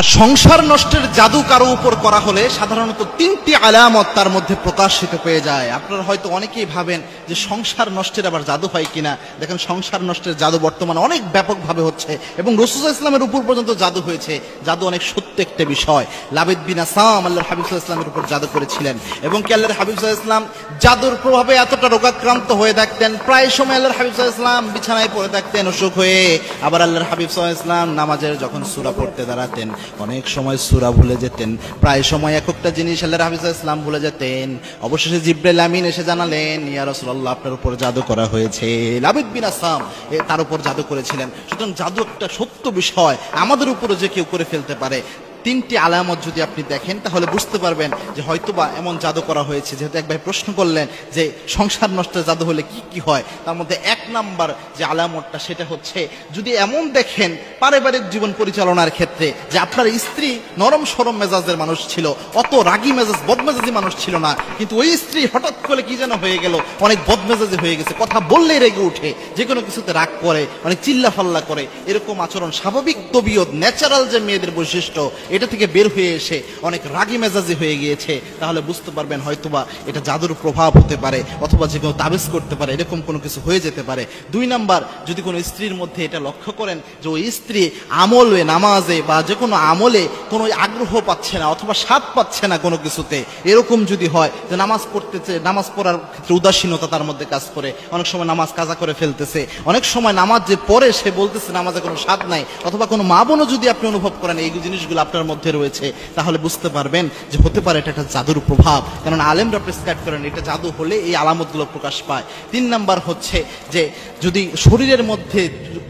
আর সংসার নষ্টের জাদু কারো উপর করা হলে সাধারণত তিনটি আলামত তার মধ্যে প্রকাশিত পেয়ে যায়। আপনারা হয়তো অনেকেই ভাবেন যে সংসার নষ্টের আবার জাদু হয় কিনা। দেখেন, সংসার নষ্টের জাদু বর্তমানে অনেক ব্যাপকভাবে হচ্ছে এবং রাসূলুল্লাহ ইসলামের উপর পর্যন্ত জাদু হয়েছে। জাদু অনেক সত্য একটা বিষয়। লাবিদ বিন আসাম আল্লাহর হাবিব সাল্লাল্লাহু আলাইহি ওয়াসাল্লামের উপর জাদু করেছিলেন এবং কি আল্লাহর হাবিব সাল্লাল্লাহু আলাইহি ওয়াসাল্লাম জাদুর প্রভাবে এতটা রোগাক্রান্ত হয়ে থাকতেন, প্রায় সময় আল্লাহর হাবিব সাল্লাল্লাহু আলাইহি ওয়াসাল্লাম বিছানায় পড়ে থাকতেন অসুখ হয়ে। আবার আল্লাহর হাবিব সাল্লাল্লাহু আলাইহি ওয়াসাল্লাম নামাজের যখন সূরা পড়তে দাঁড়াতেন অনেক সময় সূরা ভুলে যেতেন, প্রায় সময় একটা জিনিস আল্লাহর হাবিব সাল্লাল্লাহু আলাইহি ওয়াসাল্লাম ভুলে যেতেন। অবশেষে জিবরাইল আমিন এসে জানালেন, ইয়া রাসূলুল্লাহ, আপনার উপর জাদু করা হয়েছে। লাবিদ বিন আসাম তার উপর জাদু করেছিলেন। সুতরাং জাদু একটা সত্য বিষয়, আমাদের উপরে যে কেউ করে ফেলতে পারে। তিনটি আলামত যদি আপনি দেখেন তাহলে বুঝতে পারবেন যে হয়তোবা এমন জাদু করা হয়েছে। যেহেতু এক ভাই প্রশ্ন করলেন যে সংসার নষ্টের জাদু হলে কি কি হয়, তার মধ্যে এক নাম্বার যে আলামতটা সেটা হচ্ছে, যদি এমন দেখেন পারিবারিক জীবন পরিচালনার ক্ষেত্রে যে আপনার স্ত্রী নরম সরম মেজাজের মানুষ ছিল, অত রাগী মেজাজ বদমেজাজি মানুষ ছিল না, কিন্তু ওই স্ত্রী হঠাৎ করে কি যেন হয়ে গেল, অনেক বদমেজাজি হয়ে গেছে, কথা বললেই রেগে উঠে, যে কোনো কিছুতে রাগ করে, অনেক চিল্লাফাল্লা করে, এরকম আচরণ স্বাভাবিক তবিয়ত ন্যাচারাল যে মেয়েদের বৈশিষ্ট্য এটা থেকে বের হয়ে এসে অনেক রাগী মেজাজি হয়ে গিয়েছে, তাহলে বুঝতে পারবেন হয়তোবা এটা জাদুর প্রভাব হতে পারে, অথবা যে কেউ তাবিজ করতে পারে, এরকম কোনো কিছু হয়ে যেতে পারে। দুই নাম্বার, যদি কোনো স্ত্রীর মধ্যে এটা লক্ষ্য করেন যে ওই স্ত্রী আমলে নামাজে বা যে কোনো আমলে কোনো আগ্রহ পাচ্ছে না অথবা স্বাদ পাচ্ছে না কোনো কিছুতে, এরকম যদি হয় যে নামাজ পড়তেছে, নামাজ পড়ার ক্ষেত্রে উদাসীনতা তার মধ্যে কাজ করে, অনেক সময় নামাজ কাজা করে ফেলতেছে, অনেক সময় নামাজ যে পড়ে সে বলতেছে নামাজে কোনো স্বাদ নাই, অথবা কোনো মা বোনও যদি আপনি অনুভব করেন এই জিনিসগুলো আপনার মধ্যে রয়েছে, তাহলে বুঝতে পারবেন যে হতে পারে এটা একটা জাদুর প্রভাব। কারণ আলেমরা প্রেসক্রাইব করেন এটা জাদু হলে এই আলামতগুলো প্রকাশ পায়। তিন নাম্বার হচ্ছে যে যদি শরীরের মধ্যে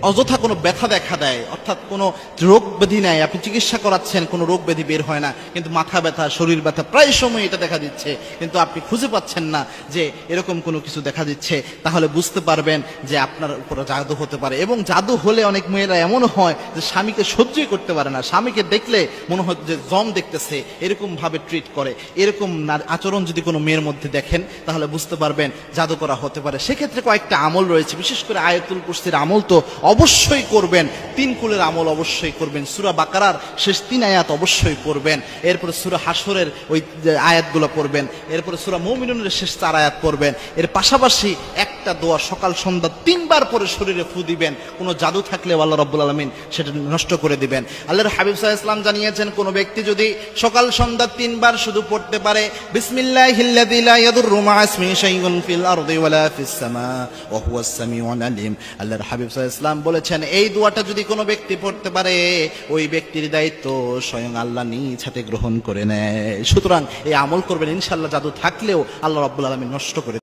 অযথা কোনো ব্যথা দেখা দেয়, অর্থাৎ কোনো রোগ ব্যাধি নাই, আপনি চিকিৎসা করাচ্ছেন কোনো রোগ ব্যাধি বের হয় না, কিন্তু মাথা ব্যথা, শরীর ব্যথা প্রায় সময় এটা দেখা দিচ্ছে, কিন্তু আপনি খুঁজে পাচ্ছেন না যে এরকম কোনো কিছু দেখা দিচ্ছে, তাহলে বুঝতে পারবেন যে আপনার উপরে জাদু হতে পারে। এবং জাদু হলে অনেক মেয়েরা এমন হয় যে স্বামীকে সহ্যই করতে পারে না, স্বামীকে দেখলে মনে হয় যে জম দেখতেছে, এরকম ভাবে ট্রিট করে। এরকম আচরণ যদি কোনো মেয়ের মধ্যে দেখেন তাহলে বুঝতে পারবেন জাদু করা হতে পারে। সেক্ষেত্রে কয়েকটা আমল রয়েছে, বিশেষ করে আয়াতুল কুরসির আমল তো অবশ্যই করবেন, 3 কুলের আমল অবশ্যই করবেন, সূরা বাকারার শেষ 3 আয়াত অবশ্যই পড়বেন, এরপরে সূরা হাসরের ওই আয়াতগুলো পড়বেন, এরপরে সূরা মুমিনুনের শেষ 4 আয়াত পড়বেন। এর পাশাপাশি একটা দোয়া সকাল সন্ধ্যা 3 বার পরে শরীরে ফু দিবেন। কোনো জাদু থাকলে আল্লাহ রাব্বুল আলামিন সেটা নষ্ট করে দিবেন। আল্লাহর হাবিব সাল্লাল্লাহু আলাইহি ওয়াসাল্লাম জানিয়েছেন, কোন ব্যক্তি যদি সকাল সন্ধ্যা 3 বার শুধু পড়তে পারে বিসমিল্লাহিল্লাযী লা ইয়াদুররু মা'a ইসমিহি শাইউন ফিল আরদি ওয়ালা ফিস সামা ওয়া হুয়াস সামিউল আলিম, আল্লাহর হাবিব সাল্লাল্লাহু আলাইহি ওয়াসাল্লাম বলেছেন এই দোয়াটা যদি কোনো ব্যক্তি পড়তে পারে ওই ব্যক্তির দায়িত্ব স্বয়ং আল্লাহ নিজ হাতে গ্রহণ করে নেয়। সুতরাং এই আমল করবেন, ইনশাআল্লাহ জাদু থাকলেও আল্লাহ রাব্বুল আলামিন নষ্ট করে